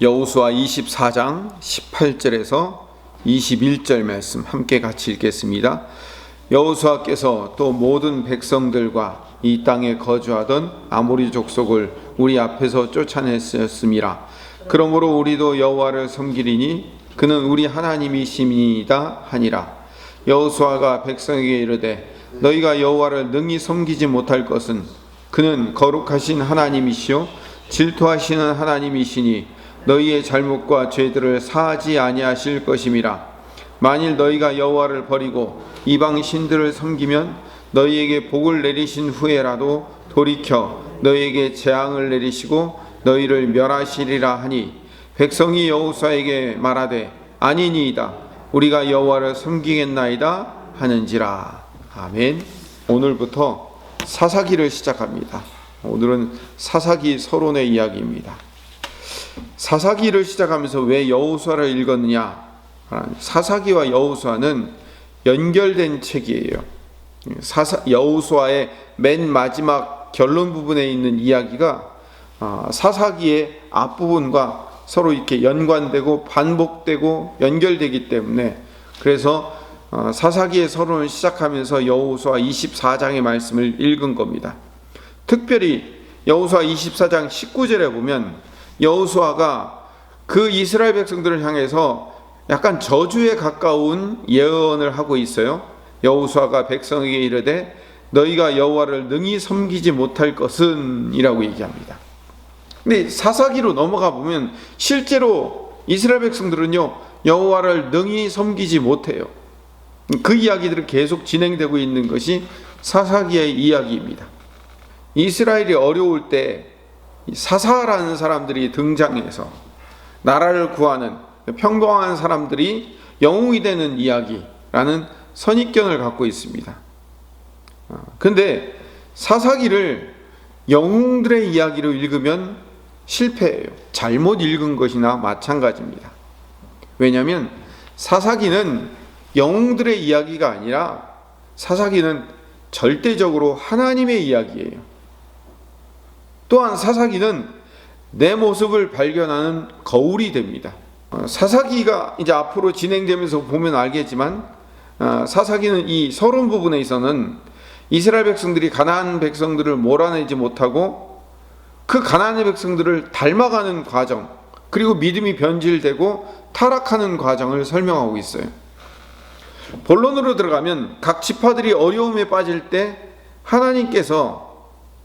여호수아 24장 18절에서 21절 말씀 함께 같이 읽겠습니다. 여호수아께서 또 모든 백성들과 이 땅에 거주하던 아모리 족속을 우리 앞에서 쫓아냈었음이라. 그러므로 우리도 여호와를 섬기리니 그는 우리 하나님이심이다 하니라. 여호수아가 백성에게 이르되 너희가 여호와를 능히 섬기지 못할 것은 그는 거룩하신 하나님이시요 질투하시는 하나님이시니 너희의 잘못과 죄들을 사하지 아니하실 것임이라. 만일 너희가 여호와를 버리고 이방 신들을 섬기면 너희에게 복을 내리신 후에라도 돌이켜 너희에게 재앙을 내리시고 너희를 멸하시리라 하니 백성이 여호수아에게 말하되 아니니이다 우리가 여호와를 섬기겠나이다 하는지라. 아멘. 오늘부터 사사기를 시작합니다. 오늘은 사사기 서론의 이야기입니다. 사사기를 시작하면서 왜 여호수아를 읽었느냐? 사사기와 여호수아는 연결된 책이에요. 여호수아의 맨 마지막 결론 부분에 있는 이야기가 사사기의 앞부분과 서로 이렇게 연관되고 반복되고 연결되기 때문에, 그래서 사사기의 서론을 시작하면서 여호수아 24장의 말씀을 읽은 겁니다. 특별히 여호수아 24장 19절에 보면 여호수아가 그 이스라엘 백성들을 향해서 약간 저주에 가까운 예언을 하고 있어요. 여호수아가 백성에게 이르되 너희가 여호와를 능히 섬기지 못할 것은 이라고 얘기합니다. 근데 사사기로 넘어가 보면 실제로 이스라엘 백성들은요 여호와를 능히 섬기지 못해요. 그 이야기들은 계속 진행되고 있는 것이 사사기의 이야기입니다. 이스라엘이 어려울 때 사사라는 사람들이 등장해서 나라를 구하는 평범한 사람들이 영웅이 되는 이야기라는 선입견을 갖고 있습니다. 근데 사사기를 영웅들의 이야기로 읽으면 실패해요. 잘못 읽은 것이나 마찬가지입니다. 왜냐하면 사사기는 영웅들의 이야기가 아니라 사사기는 절대적으로 하나님의 이야기예요. 또한 사사기는 내 모습을 발견하는 거울이 됩니다. 사사기가 이제 앞으로 진행되면서 보면 알겠지만 사사기는 이 서론 부분에 있어서는 이스라엘 백성들이 가나안 백성들을 몰아내지 못하고 그 가나안의 백성들을 닮아가는 과정, 그리고 믿음이 변질되고 타락하는 과정을 설명하고 있어요. 본론으로 들어가면 각 지파들이 어려움에 빠질 때 하나님께서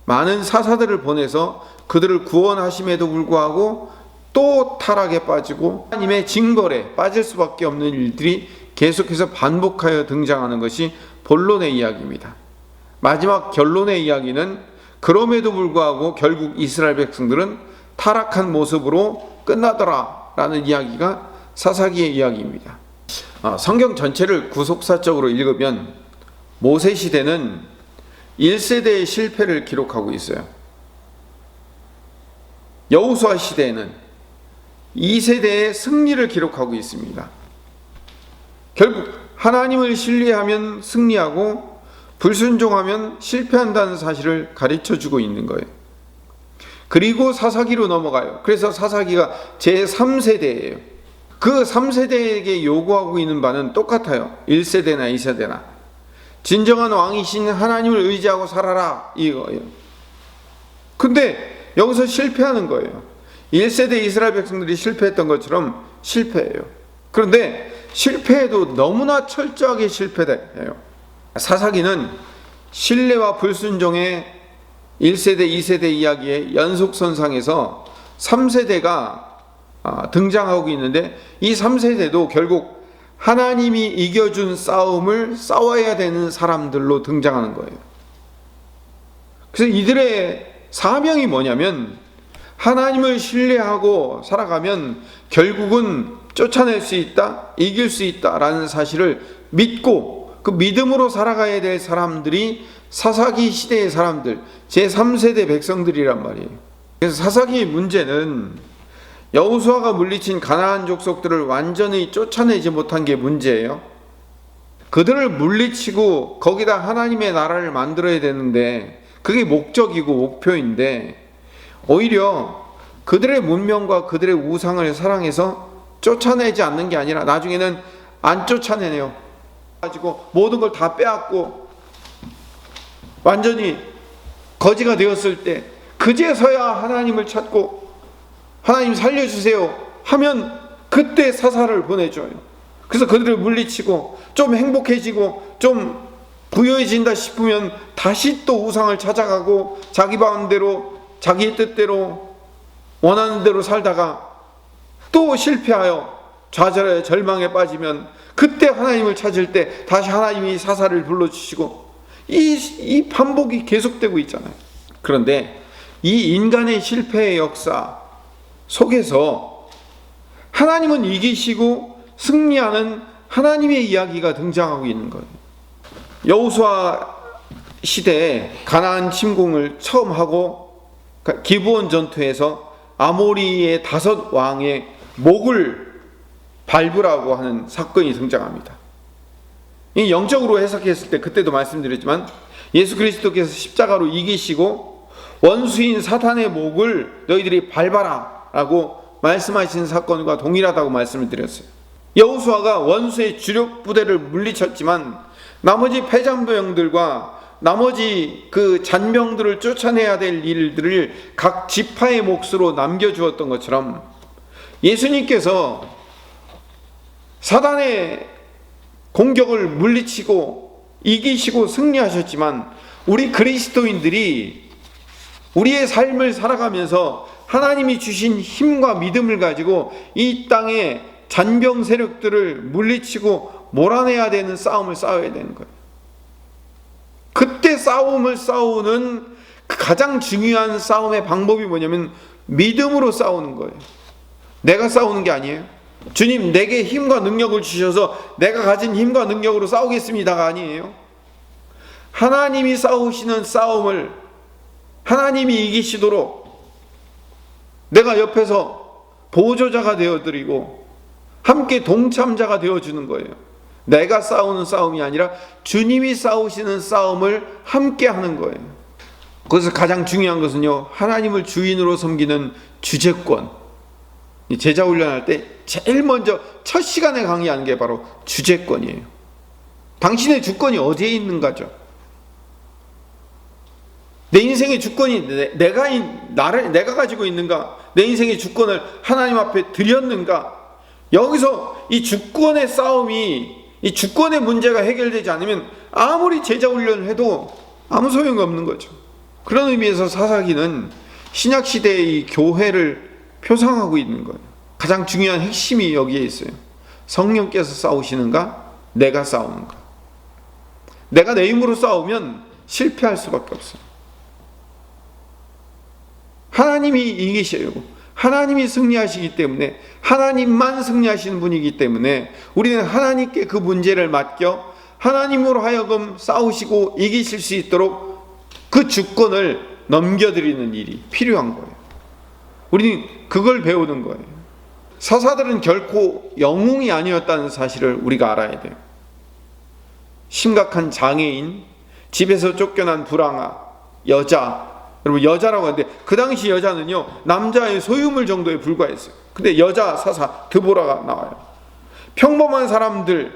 많은 사사들을 보내서 그들을 구원하심에도 불구하고 또 타락에 빠지고 하나님의 징벌에 빠질 수밖에 없는 일들이 계속해서 반복하여 등장하는 것이 본론의 이야기입니다. 마지막 결론의 이야기는 그럼에도 불구하고 결국 이스라엘 백성들은 타락한 모습으로 끝나더라 라는 이야기가 사사기의 이야기입니다. 성경 전체를 구속사적으로 읽으면 모세 시대는 1세대의 실패를 기록하고 있어요. 여호수아 시대에는 2세대의 승리를 기록하고 있습니다. 결국 하나님을 신뢰하면 승리하고 불순종하면 실패한다는 사실을 가르쳐주고 있는 거예요. 그리고 사사기로 넘어가요. 그래서 사사기가 제3세대예요. 그 3세대에게 요구하고 있는 바는 똑같아요. 1세대나 2세대나. 진정한 왕이신 하나님을 의지하고 살아라 이거예요. 근데 여기서 실패하는 거예요. 1세대 이스라엘 백성들이 실패했던 것처럼 실패해요. 그런데 실패해도 너무나 철저하게 실패해요. 사사기는 신뢰와 불순종의 1세대 2세대 이야기의 연속선상에서 3세대가 등장하고 있는데, 이 3세대도 결국 하나님이 이겨준 싸움을 싸워야 되는 사람들로 등장하는 거예요. 그래서 이들의 사명이 뭐냐면 하나님을 신뢰하고 살아가면 결국은 쫓아낼 수 있다, 이길 수 있다라는 사실을 믿고 그 믿음으로 살아가야 될 사람들이 사사기 시대의 사람들, 제3세대 백성들이란 말이에요. 그래서 사사기의 문제는 여호수아가 물리친 가나안 족속들을 완전히 쫓아내지 못한 게 문제예요. 그들을 물리치고 거기다 하나님의 나라를 만들어야 되는데 그게 목적이고 목표인데, 오히려 그들의 문명과 그들의 우상을 사랑해서 쫓아내지 않는 게 아니라 나중에는 안 쫓아내네요. 가지고 모든 걸 다 빼앗고 완전히 거지가 되었을 때 그제서야 하나님을 찾고 하나님 살려주세요 하면 그때 사사를 보내줘요. 그래서 그들을 물리치고 좀 행복해지고 좀 부유해진다 싶으면 다시 또 우상을 찾아가고 자기 마음대로 자기 뜻대로 원하는 대로 살다가 또 실패하여 좌절해 절망에 빠지면 그때 하나님을 찾을 때 다시 하나님이 사사를 불러주시고 이 반복이 계속되고 있잖아요. 그런데 이 인간의 실패의 역사 속에서 하나님은 이기시고 승리하는 하나님의 이야기가 등장하고 있는 거예요. 여호수아 시대에 가나안 침공을 처음 하고 기브온 전투에서 아모리의 5 왕의 목을 밟으라고 하는 사건이 등장합니다. 이 영적으로 해석했을 때 그때도 말씀드렸지만 예수 그리스도께서 십자가로 이기시고 원수인 사탄의 목을 너희들이 밟아라 라고 말씀하신 사건과 동일하다고 말씀을 드렸어요. 여호수아가 원수의 주력 부대를 물리쳤지만 나머지 패잔병들과 나머지 그 잔병들을 쫓아내야 될 일들을 각 지파의 몫으로 남겨주었던 것처럼 예수님께서 사단의 공격을 물리치고 이기시고 승리하셨지만 우리 그리스도인들이 우리의 삶을 살아가면서 하나님이 주신 힘과 믿음을 가지고 이 땅의 잔병 세력들을 물리치고 몰아내야 되는 싸움을 싸워야 되는 거예요. 그때 싸움을 싸우는 가장 중요한 싸움의 방법이 뭐냐면 믿음으로 싸우는 거예요. 내가 싸우는 게 아니에요. 주님 내게 힘과 능력을 주셔서 내가 가진 힘과 능력으로 싸우겠습니다가 아니에요. 하나님이 싸우시는 싸움을 하나님이 이기시도록 내가 옆에서 보조자가 되어드리고 함께 동참자가 되어주는 거예요. 내가 싸우는 싸움이 아니라 주님이 싸우시는 싸움을 함께 하는 거예요. 그래서 가장 중요한 것은요, 하나님을 주인으로 섬기는 주제권. 제자 훈련할 때 제일 먼저 첫 시간에 강의하는 게 바로 주제권이에요. 당신의 주권이 어디에 있는가죠? 내 인생의 주권이 내가 가지고 있는가? 내 인생의 주권을 하나님 앞에 드렸는가? 여기서 이 주권의 싸움이, 이 주권의 문제가 해결되지 않으면 아무리 제자 훈련을 해도 아무 소용이 없는 거죠. 그런 의미에서 사사기는 신약시대의 이 교회를 표상하고 있는 거예요. 가장 중요한 핵심이 여기에 있어요. 성령께서 싸우시는가? 내가 싸우는가? 내가 내 힘으로 싸우면 실패할 수밖에 없어요. 하나님이 이기셔요. 하나님이 승리하시기 때문에, 하나님만 승리하시는 분이기 때문에 우리는 하나님께 그 문제를 맡겨 하나님으로 하여금 싸우시고 이기실 수 있도록 그 주권을 넘겨드리는 일이 필요한 거예요. 우리는 그걸 배우는 거예요. 사사들은 결코 영웅이 아니었다는 사실을 우리가 알아야 돼요. 심각한 장애인, 집에서 쫓겨난 불황아, 여자, 여러분 여자라고 하는데 그 당시 여자는요 남자의 소유물 정도에 불과했어요. 근데 여자 사사 드보라가 나와요. 평범한 사람들보다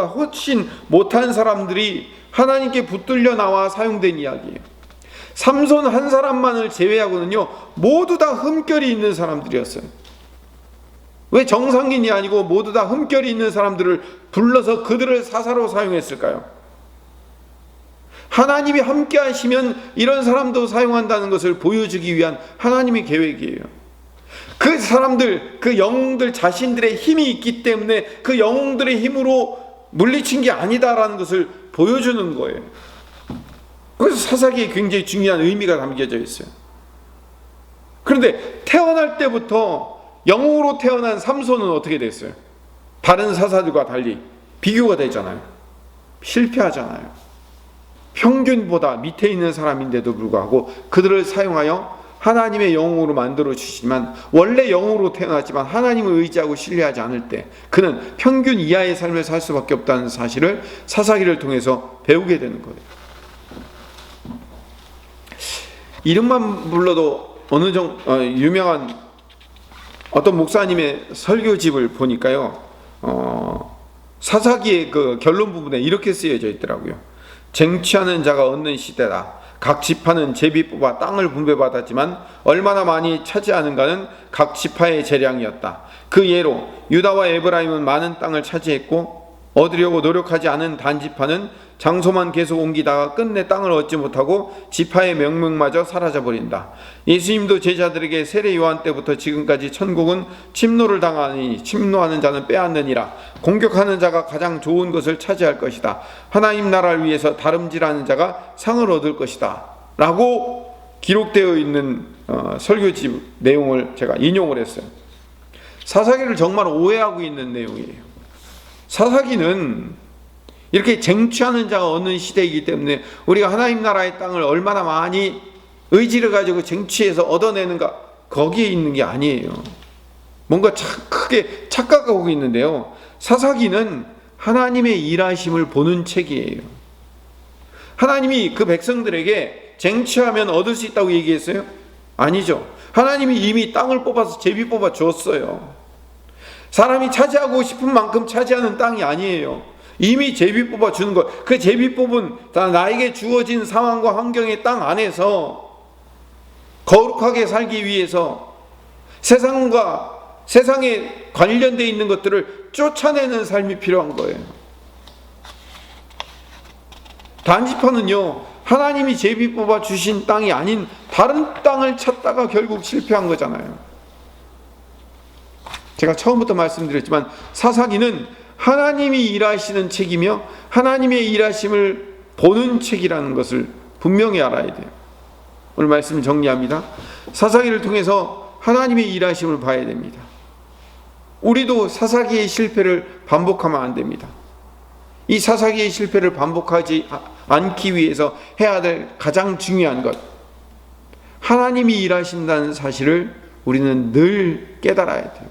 훨씬 못한 사람들이 하나님께 붙들려 나와 사용된 이야기예요. 삼손 한 사람만을 제외하고는요 모두 다 흠결이 있는 사람들이었어요. 왜 정상인이 아니고 모두 다 흠결이 있는 사람들을 불러서 그들을 사사로 사용했을까요? 하나님이 함께 하시면 이런 사람도 사용한다는 것을 보여주기 위한 하나님의 계획이에요. 그 사람들, 그 영웅들 자신들의 힘이 있기 때문에 그 영웅들의 힘으로 물리친 게 아니다라는 것을 보여주는 거예요. 그래서 사사기에 굉장히 중요한 의미가 담겨져 있어요. 그런데 태어날 때부터 영웅으로 태어난 삼손은 어떻게 됐어요? 다른 사사들과 달리 비교가 되잖아요. 실패하잖아요. 평균보다 밑에 있는 사람인데도 불구하고 그들을 사용하여 하나님의 영웅으로 만들어 주시지만 원래 영웅으로 태어났지만 하나님을 의지하고 신뢰하지 않을 때 그는 평균 이하의 삶을 살 수밖에 없다는 사실을 사사기를 통해서 배우게 되는 거예요. 이름만 불러도 유명한 어떤 목사님의 설교집을 보니까요, 사사기의 그 결론 부분에 이렇게 쓰여져 있더라고요. 쟁취하는 자가 얻는 시대다. 각 지파는 제비 뽑아 땅을 분배받았지만 얼마나 많이 차지하는가는 각 지파의 재량이었다. 그 예로 유다와 에브라임은 많은 땅을 차지했고 얻으려고 노력하지 않은 단지파는 장소만 계속 옮기다가 끝내 땅을 얻지 못하고 지파의 명명마저 사라져버린다. 예수님도 제자들에게 세례 요한 때부터 지금까지 천국은 침노를 당하니 침노하는 자는 빼앗느니라. 공격하는 자가 가장 좋은 것을 차지할 것이다. 하나님 나라를 위해서 다름질하는 자가 상을 얻을 것이다 라고 기록되어 있는 설교집 내용을 제가 인용을 했어요. 사사기를 정말 오해하고 있는 내용이에요. 사사기는 이렇게 쟁취하는 자가 얻는 시대이기 때문에 우리가 하나님 나라의 땅을 얼마나 많이 의지를 가지고 쟁취해서 얻어내는가, 거기에 있는 게 아니에요. 뭔가 크게 착각하고 있는데요, 사사기는 하나님의 일하심을 보는 책이에요. 하나님이 그 백성들에게 쟁취하면 얻을 수 있다고 얘기했어요? 아니죠. 하나님이 이미 땅을 뽑아서 제비 뽑아 줬어요. 사람이 차지하고 싶은 만큼 차지하는 땅이 아니에요. 이미 제비 뽑아 주는 것, 그 제비 뽑은 나에게 주어진 상황과 환경의 땅 안에서 거룩하게 살기 위해서 세상에 관련되어 있는 것들을 쫓아내는 삶이 필요한 거예요. 단지파는요, 하나님이 제비 뽑아 주신 땅이 아닌 다른 땅을 찾다가 결국 실패한 거잖아요. 제가 처음부터 말씀드렸지만 사사기는 하나님이 일하시는 책이며 하나님의 일하심을 보는 책이라는 것을 분명히 알아야 돼요. 오늘 말씀 정리합니다. 사사기를 통해서 하나님의 일하심을 봐야 됩니다. 우리도 사사기의 실패를 반복하면 안 됩니다. 이 사사기의 실패를 반복하지 않기 위해서 해야 될 가장 중요한 것, 하나님이 일하신다는 사실을 우리는 늘 깨달아야 돼요.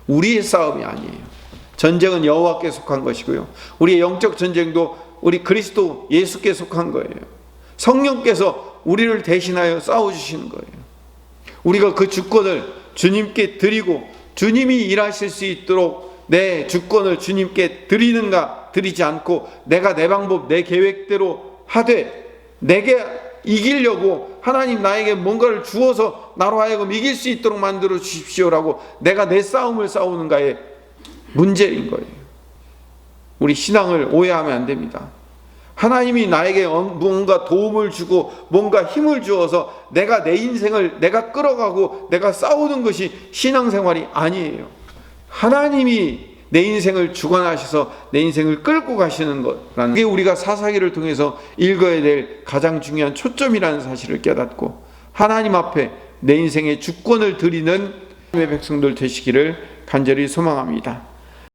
우리의 싸움이 아니에요. 전쟁은 여호와께 속한 것이고요, 우리의 영적 전쟁도 우리 그리스도 예수께 속한 거예요. 성령께서 우리를 대신하여 싸워주시는 거예요. 우리가 그 주권을 주님께 드리고 주님이 일하실 수 있도록 내 주권을 주님께 드리는가, 드리지 않고 내가 내 방법 내 계획대로 하되 내게 이기려고 하나님 나에게 뭔가를 주어서 나로 하여금 이길 수 있도록 만들어 주십시오라고 내가 내 싸움을 싸우는가의 문제인 거예요. 우리 신앙을 오해하면 안 됩니다. 하나님이 나에게 뭔가 도움을 주고 뭔가 힘을 주어서 내가 내 인생을 내가 끌어가고 내가 싸우는 것이 신앙생활이 아니에요. 하나님이 내 인생을 주관하셔서 내 인생을 끌고 가시는 것라는 게 우리가 사사기를 통해서 읽어야 될 가장 중요한 초점이라는 사실을 깨닫고 하나님 앞에 내 인생의 주권을 드리는 하나님의 백성들 되시기를 간절히 소망합니다.